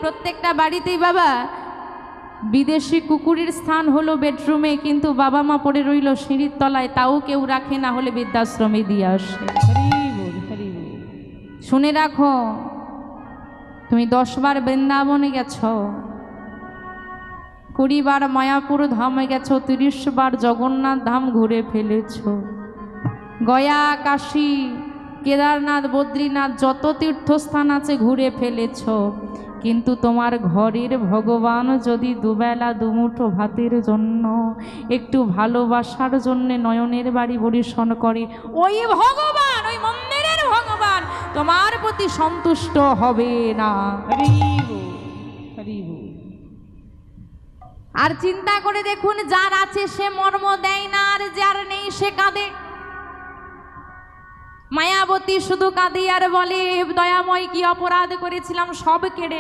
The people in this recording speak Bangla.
প্রত্যেকটা বাড়িতেই বাবা বিদেশি কুকুরের স্থান হলো বেডরুমে, কিন্তু বাবা মা পড়ে রইল সিঁড়ির তলায়, তাও কেউ রাখে না, হলে বৃদ্ধাশ্রমে দিয়ে আসে। শুনে রাখো, তুমি 10 বার বৃন্দাবনে গেছ, 20 বার মায়াপুর ধামে গেছো, 30 বার জগন্নাথ ধাম ঘুরে ফেলেছ, গয়া, কাশী, কেদারনাথ, বদ্রীনাথ যত তীর্থস্থান আছে ঘুরে ফেলেছ, কিন্তু তোমার ঘরের ভগবান যদি দুবেলা দুমুঠো ভাতের জন্য, একটু ভালোবাসার জন্য নয়নের বাড়ি পরিশন করে, ওই ভগবান, ওই মন্দিরের ভগবান তোমার প্রতি সন্তুষ্ট হবে না। আর চিন্তা করে দেখুন, যার আছে সে মর্ম দেয় না, আর যার নেই সে কাঁদে। মায়াবতী শুধু কাঁদে আর বলে, দয়াময় কি অপরাধ করেছিলাম, সব কেড়ে